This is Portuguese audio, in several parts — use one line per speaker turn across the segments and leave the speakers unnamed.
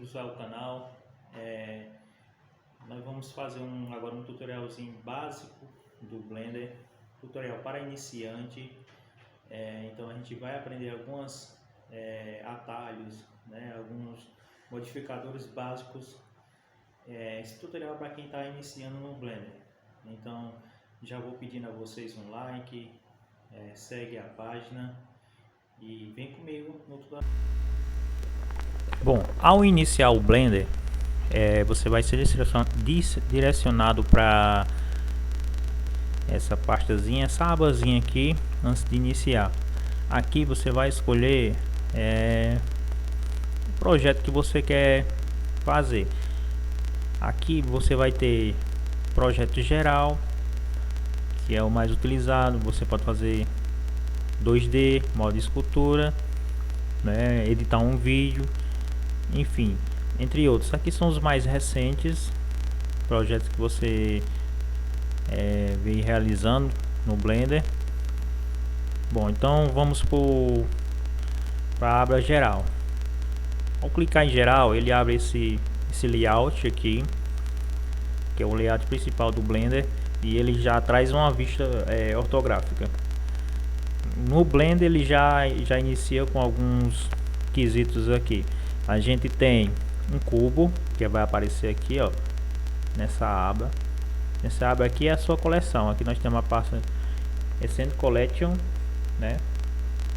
bem-vindos ao canal. Nós vamos fazer agora um tutorialzinho básico do Blender, tutorial para iniciante. Então a gente vai aprender alguns atalhos, né, alguns modificadores básicos. Esse tutorial é para quem está iniciando no Blender. Então já vou pedindo a vocês um like, segue a página e vem comigo no tutorial. Bom, ao iniciar o Blender, você vai ser direcionado para essa partezinha, essa abazinha aqui, antes de iniciar. Aqui você vai escolher o projeto que você quer fazer. Aqui você vai ter projeto geral, que é o mais utilizado. Você pode fazer 2D, modo escultura, né, editar um vídeo, enfim, entre outros. Aqui são os mais recentes projetos que você vem realizando no Blender. Bom, então vamos para a aba geral. Ao clicar em geral, ele abre esse layout aqui, que é o layout principal do Blender, e ele já traz uma vista ortográfica. No Blender ele já inicia com alguns quesitos aqui. A gente tem um cubo que vai aparecer aqui, ó, nessa aba. Essa aba aqui é a sua coleção. Aqui nós temos a pasta Recent Collection, né?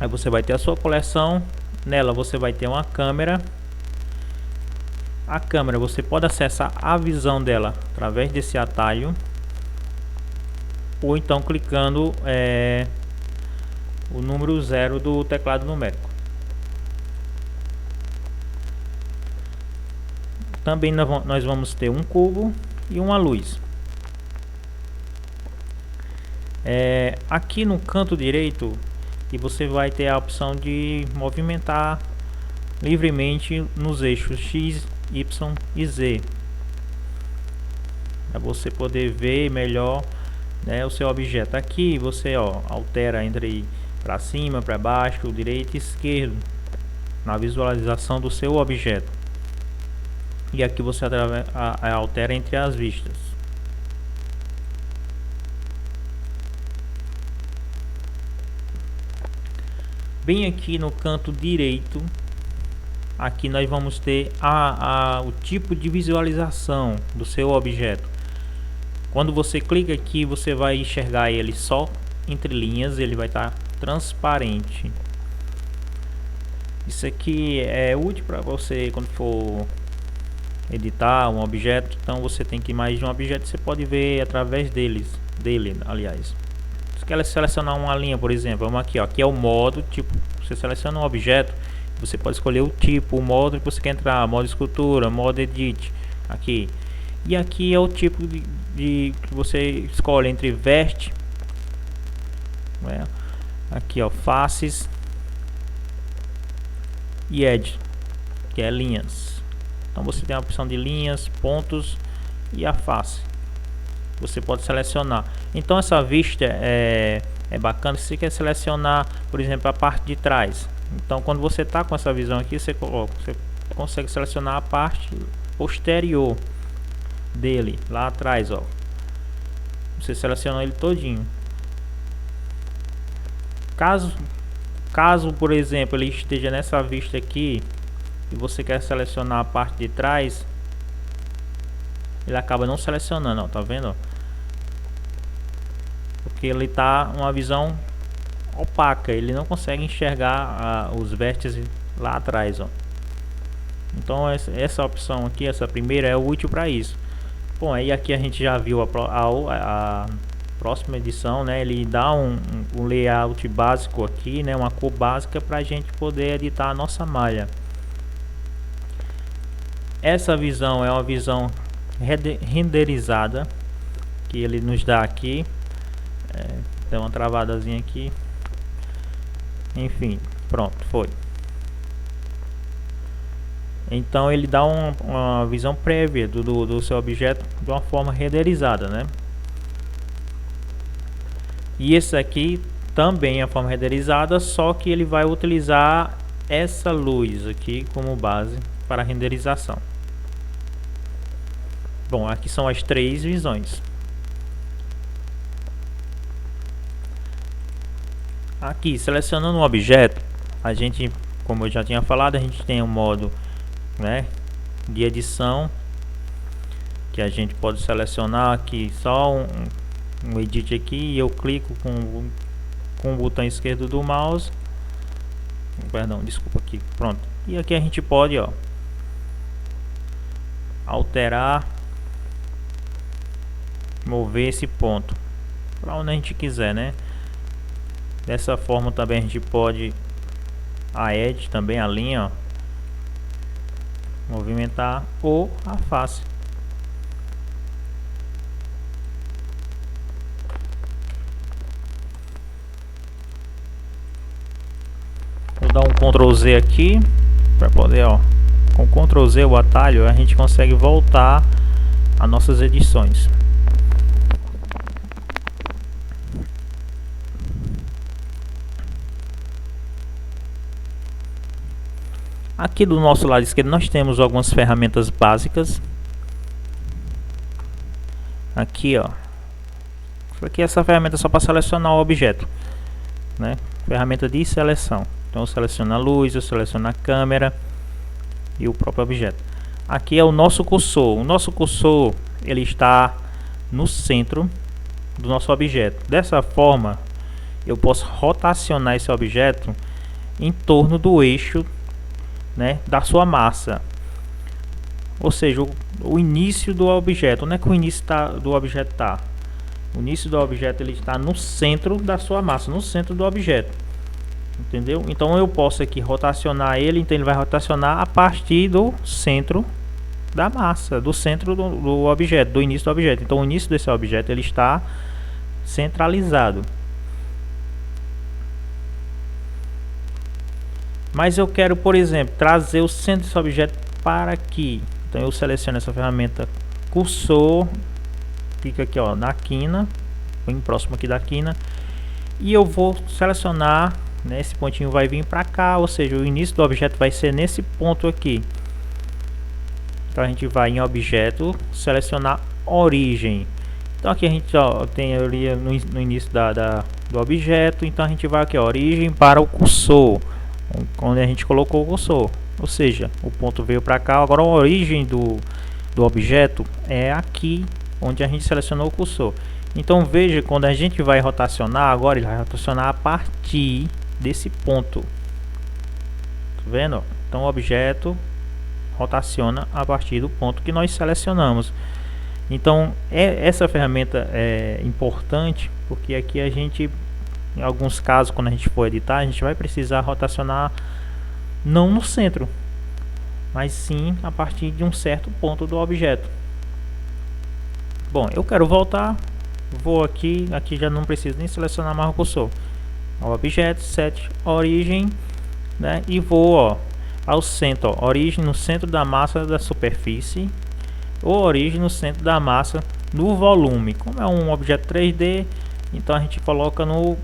Aí você vai ter a sua coleção. Nela você vai ter uma câmera. A câmera você pode acessar a visão dela através desse atalho, ou então clicando o número 0 do teclado numérico. Também nós vamos ter um cubo e uma luz. Aqui no canto direito, e você vai ter a opção de movimentar livremente nos eixos X, Y e Z, para você poder ver melhor, né, o seu objeto. Aqui você altera entre para cima, para baixo, direito e esquerdo na visualização do seu objeto. E aqui você altera entre as vistas. Bem aqui no canto direito, aqui nós vamos ter o tipo de visualização do seu objeto. Quando você clica aqui, você vai enxergar ele só entre linhas, ele vai estar transparente. Isso aqui é útil para você quando for editar um objeto. Então você tem que mais de um objeto, você pode ver através dele, aliás. Se quer selecionar uma linha, por exemplo, vamos aqui, ó, aqui é o modo, tipo, você seleciona um objeto, você pode escolher o tipo, o modo que você quer entrar, modo escultura, modo edit, aqui. E aqui é o tipo de que você escolhe entre vert, né? Aqui, ó, faces e edge, que é linhas. Então você tem a opção de linhas, pontos e a face. Você pode selecionar. Então essa vista é bacana se você quer selecionar, por exemplo, a parte de trás. Então quando você está com essa visão aqui, você consegue selecionar a parte posterior dele, lá atrás, ó. Você seleciona ele todinho. Caso, por exemplo, ele esteja nessa vista aqui e você quer selecionar a parte de trás, ele acaba não selecionando, ó, tá vendo, ó? Porque ele tá uma visão opaca, ele não consegue enxergar os vértices lá atrás, ó. Então essa opção aqui, essa primeira, é útil para isso. Bom, aí aqui a gente já viu a próxima edição, né? Ele dá um layout básico aqui, né? Uma cor básica para a gente poder editar a nossa malha. Essa visão é uma visão renderizada que ele nos dá aqui. Tem uma travadazinha aqui. Enfim, pronto, foi. Então ele dá uma visão prévia do seu objeto de uma forma renderizada, né? E esse aqui também é a forma renderizada, só que ele vai utilizar essa luz aqui como base para a renderização. Bom, aqui são as 3 visões. Aqui, selecionando um objeto, a gente, como eu já tinha falado, a gente tem um modo, né, de edição, que a gente pode selecionar aqui só um edit aqui, e eu clico com o botão esquerdo do mouse, perdão, desculpa aqui, pronto. E aqui a gente pode, ó, alterar, mover esse ponto para onde a gente quiser, né? Dessa forma também a gente pode a edge também, a linha, ó, movimentar, ou a face. Vou dar um Ctrl Z aqui para poder, ó, com Ctrl Z o atalho a gente consegue voltar a nossas edições. Aqui do nosso lado esquerdo nós temos algumas ferramentas básicas. Aqui, ó, essa ferramenta é só para selecionar o objeto, né? Ferramenta de seleção. Então eu seleciono a luz, eu seleciono a câmera e o próprio objeto. Aqui é o nosso cursor. O nosso cursor ele está no centro do nosso objeto. Dessa forma eu posso rotacionar esse objeto em torno do eixo, né, da sua massa. Ou seja, o início do objeto. Onde é que o início do objeto está? O início do objeto ele está no centro da sua massa, no centro do objeto. Entendeu? Então eu posso aqui rotacionar ele, então ele vai rotacionar a partir do centro da massa, do centro do objeto, do início do objeto. Então o início desse objeto ele está centralizado. Mas eu quero, por exemplo, trazer o centro desse objeto para aqui. Então eu seleciono essa ferramenta cursor, clico aqui, ó, na quina, bem próximo aqui da quina, e eu vou selecionar, né, esse pontinho vai vir para cá, ou seja, o início do objeto vai ser nesse ponto aqui. Então a gente vai em objeto, selecionar origem. Então aqui a gente, ó, tem ali no início do objeto, então a gente vai aqui, ó, origem para o cursor, onde a gente colocou o cursor, ou seja, o ponto veio para cá. Agora a origem do objeto é aqui onde a gente selecionou o cursor. Então veja, quando a gente vai rotacionar, agora ele vai rotacionar a partir desse ponto, tá vendo? Então o objeto rotaciona a partir do ponto que nós selecionamos. Então essa ferramenta é importante, porque aqui a gente, em alguns casos, quando a gente for editar, a gente vai precisar rotacionar não no centro, mas sim a partir de um certo ponto do objeto. Bom, eu quero voltar, vou aqui já não preciso nem selecionar mais o cursor. O objeto, set origem, né, e vou, ó, ao centro, ó, origem no centro da massa da superfície, ou origem no centro da massa no volume. Como é um objeto 3D, então a gente coloca no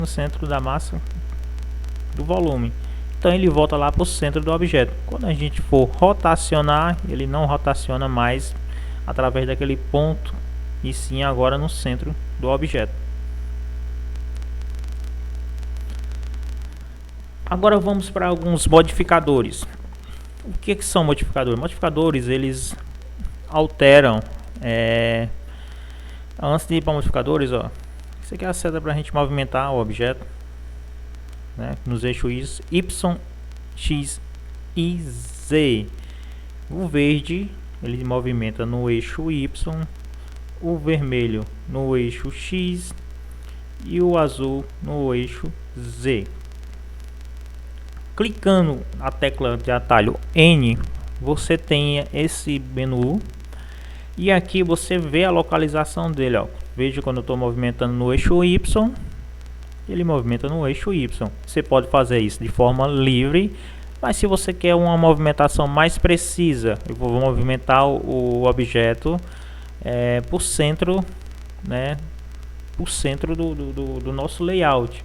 centro da massa do volume. Então ele volta lá para o centro do objeto. Quando a gente for rotacionar, ele não rotaciona mais através daquele ponto, e sim agora no centro do objeto. Agora vamos para alguns modificadores. O que são modificadores? Modificadores, eles alteram, antes de ir para modificadores, ó, isso aqui é a seta para a gente movimentar o objeto, né, nos eixos Y, X e Z. O verde ele movimenta no eixo Y, o vermelho no eixo X e o azul no eixo Z. Clicando na tecla de atalho N, você tem esse menu e aqui você vê a localização dele, ó. Veja, quando eu estou movimentando no eixo Y, ele movimenta no eixo Y. Você pode fazer isso de forma livre, mas se você quer uma movimentação mais precisa, eu vou movimentar o objeto por centro, né, por centro do nosso layout.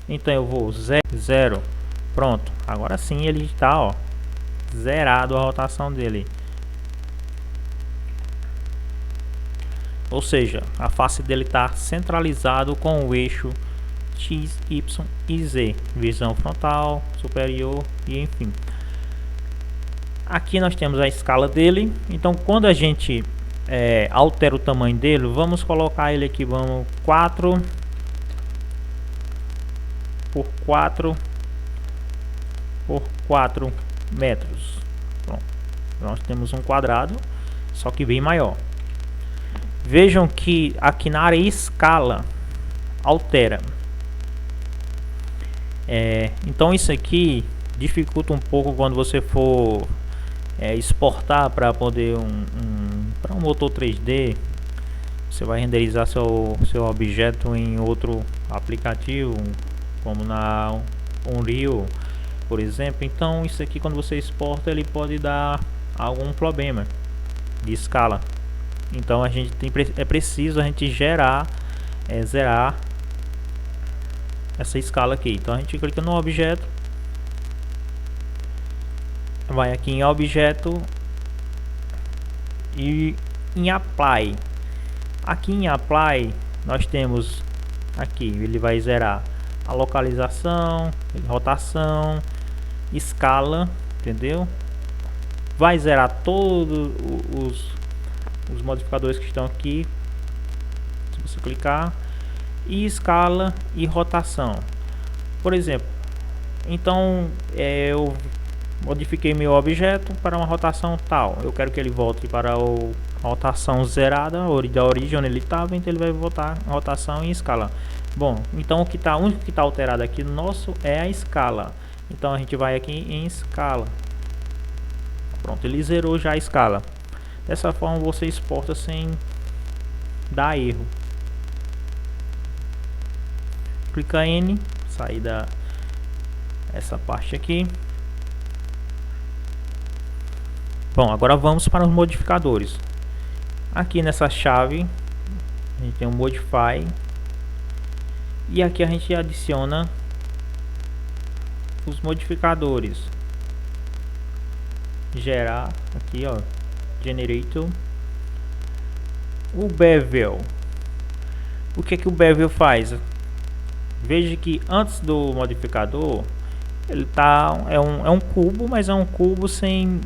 Então eu vou 0, pronto. Agora sim ele está, ó, zerado a rotação dele. Ou seja, a face dele está centralizado com o eixo X, Y e Z, visão frontal, superior e enfim. Aqui nós temos a escala dele. Então quando a gente altera o tamanho dele, vamos colocar ele aqui, vamos 4 por 4 por 4 metros. Pronto. Nós temos um quadrado, só que bem maior. Vejam que aqui na área escala altera. Então isso aqui dificulta um pouco quando você for exportar para poder para um motor 3D. Você vai renderizar seu objeto em outro aplicativo, como na Unreal, por exemplo. Então isso aqui, quando você exporta, ele pode dar algum problema de escala. Então a gente é preciso a gente zerar essa escala aqui. Então a gente clica no objeto, vai aqui em objeto e em apply. Aqui em apply nós temos aqui, ele vai zerar a localização, rotação, escala, entendeu? Vai zerar todos os modificadores que estão aqui, se você clicar, e escala e rotação. Por exemplo, então eu modifiquei meu objeto para uma rotação tal, eu quero que ele volte para a rotação zerada da origem onde ele estava, então ele vai voltar a rotação e escala. Bom, então o único que está alterado aqui no nosso é a escala. Então a gente vai aqui em escala. Pronto, ele zerou já a escala. Dessa forma você exporta sem dar erro. Clica N, sair essa parte aqui. Bom, agora vamos para os modificadores. Aqui nessa chave a gente tem um Modify, e aqui a gente adiciona os modificadores. Gerar aqui, ó, Generator. O Bevel. O que é que o Bevel faz? Veja que antes do modificador ele é um cubo, mas é um cubo sem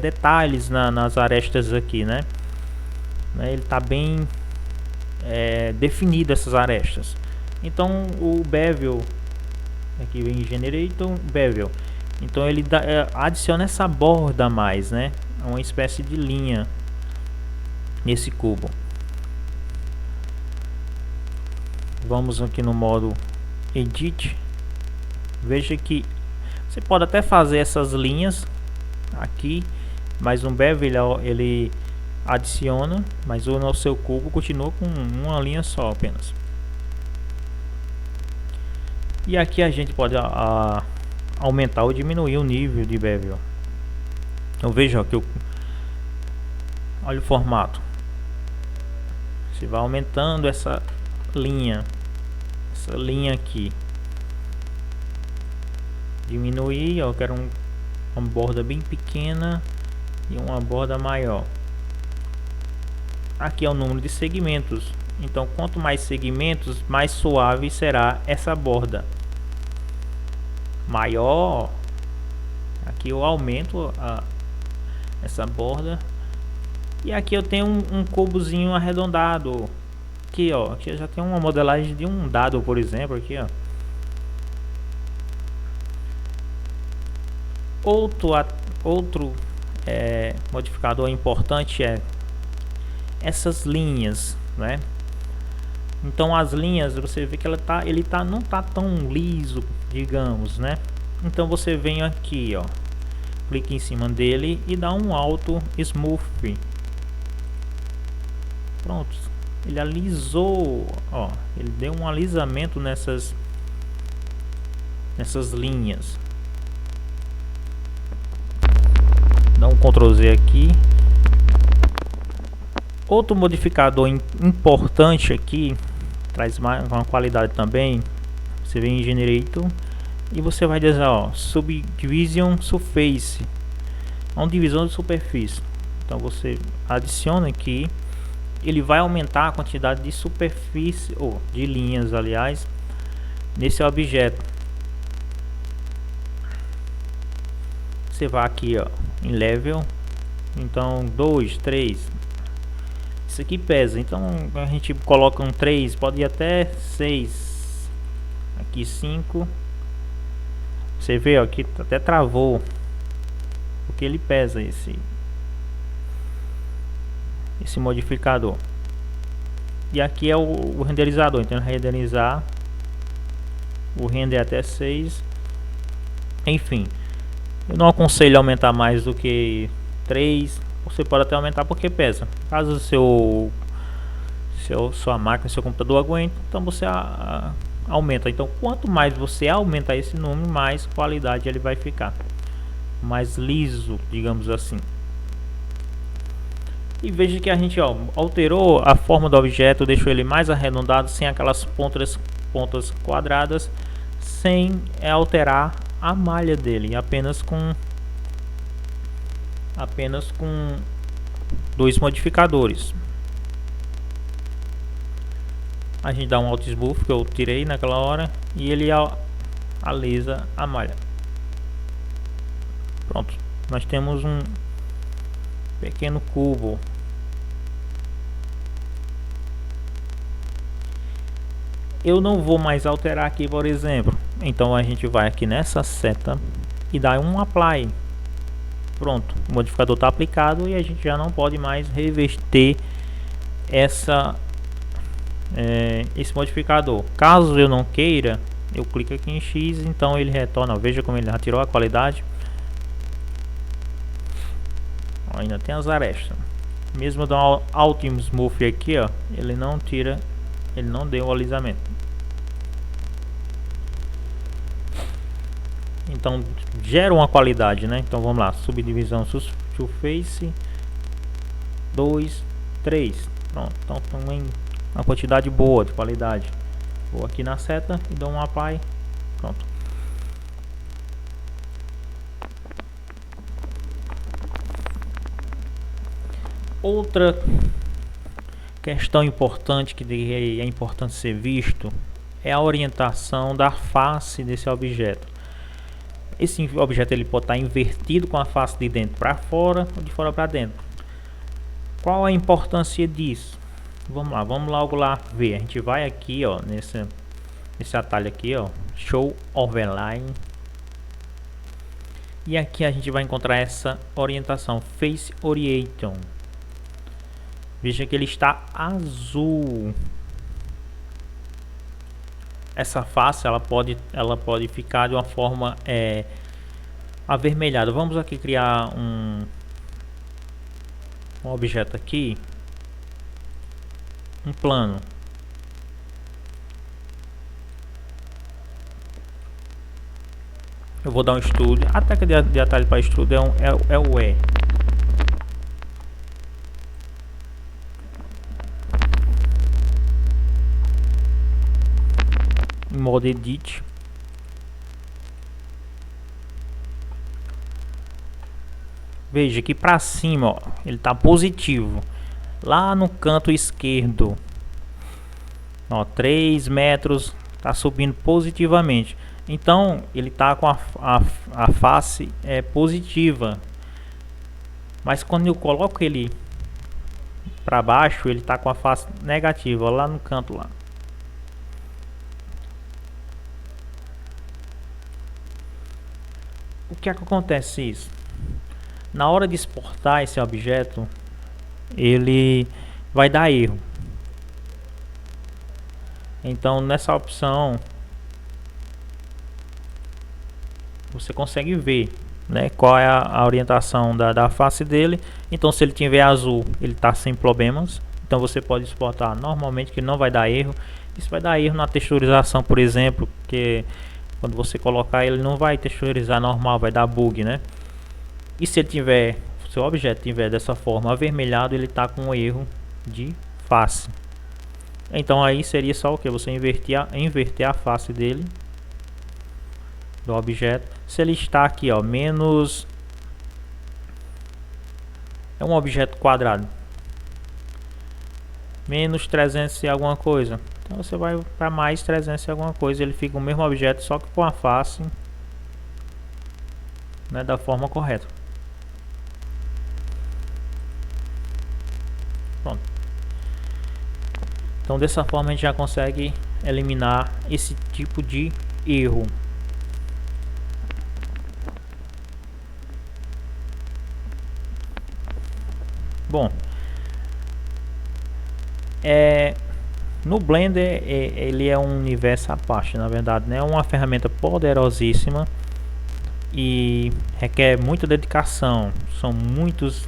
detalhes nas arestas aqui, né? Ele está bem definido, essas arestas. Então o Bevel, aqui vem Generator Bevel, então ele adiciona essa borda a mais, né? Uma espécie de linha nesse cubo. Vamos aqui no modo Edit. Veja que você pode até fazer essas linhas aqui, mas no Bevel ele adiciona, mas o nosso cubo continua com uma linha só apenas. E aqui a gente pode aumentar ou diminuir o nível de Bevel. Então veja que olha o formato. Você vai aumentando essa linha aqui. Diminuir, eu quero uma borda bem pequena e uma borda maior. Aqui é o número de segmentos. Então quanto mais segmentos, mais suave será essa borda. Maior, aqui eu aumento essa borda. E aqui eu tenho um cubozinho arredondado. Aqui, ó, aqui eu já tenho uma modelagem de um dado, por exemplo, aqui, ó. Outro modificador importante é essas linhas, né? Então as linhas, você vê que não tá tão liso, digamos, né? Então você vem aqui, ó, clica em cima dele e dá um Auto Smooth. Pronto, ele alisou, ó, ele deu um alisamento nessas linhas. Dá um Ctrl Z aqui. Outro modificador importante aqui, traz uma qualidade também. Você vem em Generator e você vai dizer, ó, Subdivision Surface. um divisor de superfície. Então você adiciona aqui, ele vai aumentar a quantidade de superfície, ou de linhas, aliás, nesse objeto. Você vai aqui, ó, em level, então 2, 3, isso aqui pesa, então a gente coloca um 3, pode ir até 6, aqui 5, você vê, ó, aqui até travou, porque ele pesa esse modificador. E aqui é o renderizador, então renderizar o render até 6. Enfim, eu não aconselho aumentar mais do que 3. Você pode até aumentar porque pesa. Caso sua máquina, seu computador aguente, então você aumenta. Então quanto mais você aumentar esse número, mais qualidade ele vai ficar, mais liso, digamos assim. E veja que a gente, ó, alterou a forma do objeto, deixou ele mais arredondado, sem aquelas pontas quadradas, sem alterar a malha dele, apenas com dois modificadores. A gente dá um Alt Smooth que eu tirei naquela hora e ele alisa a malha. Pronto, nós temos um pequeno cubo. Eu não vou mais alterar aqui, por exemplo. Então a gente vai aqui nessa seta e dá um Apply. Pronto, o modificador está aplicado e a gente já não pode mais reverter esse modificador. Caso eu não queira, eu clico aqui em X, então ele retorna. Veja como ele já tirou a qualidade. Ó, ainda tem as arestas. Mesmo dando Alt Smooth aqui, ó, ele não tira, ele não deu o alisamento. Então gera uma qualidade, né? Então vamos lá, subdivisão surface 2, 3. Pronto, então também uma quantidade boa de qualidade. Vou aqui na seta e dou um apply. Pronto. Outra questão importante que é importante ser visto é a orientação da face desse objeto. Esse objeto ele pode estar invertido com a face de dentro para fora ou de fora para dentro. Qual a importância disso? Vamos logo lá ver. A gente vai aqui, ó, nesse atalho aqui, ó, Show Overline. E aqui a gente vai encontrar essa orientação Face Orientation. Veja que ele está azul. Essa face ela pode ficar de uma forma avermelhada. Vamos aqui criar um objeto aqui, um plano. Eu vou dar um estudo. A técnica de atalho para estudo é o E. Em modo edit. Veja aqui para cima, ó, ele está positivo. Lá no canto esquerdo, ó, 3 metros, está subindo positivamente. Então ele está com a face positiva. Mas quando eu coloco ele para baixo, ele está com a face negativa, ó, lá no canto lá. O que é que acontece isso? Na hora de exportar esse objeto, ele vai dar erro. Então nessa opção você consegue ver, né, qual é a orientação da face dele. Então se ele tiver azul, ele está sem problemas. Então você pode exportar normalmente, que não vai dar erro. Isso vai dar erro na texturização, por exemplo, que quando você colocar ele não vai texturizar normal, vai dar bug, né? E se ele tiver, seu objeto tiver dessa forma avermelhado, ele está com um erro de face. Então aí seria só o que? Você inverter a face dele, do objeto. Se ele está aqui, ó, menos é um objeto quadrado. Menos 300 e alguma coisa. Então você vai para mais 300 e alguma coisa. Ele fica o mesmo objeto, só que com a face, né, da forma correta. Pronto. Então dessa forma a gente já consegue eliminar esse tipo de erro. Bom, no Blender ele é um universo à parte, na verdade, né? É uma ferramenta poderosíssima e requer muita dedicação. São muitas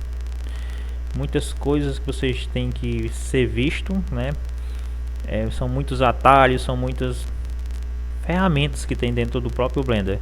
coisas que vocês têm que ser visto, né? São muitos atalhos, são muitas ferramentas que tem dentro do próprio Blender.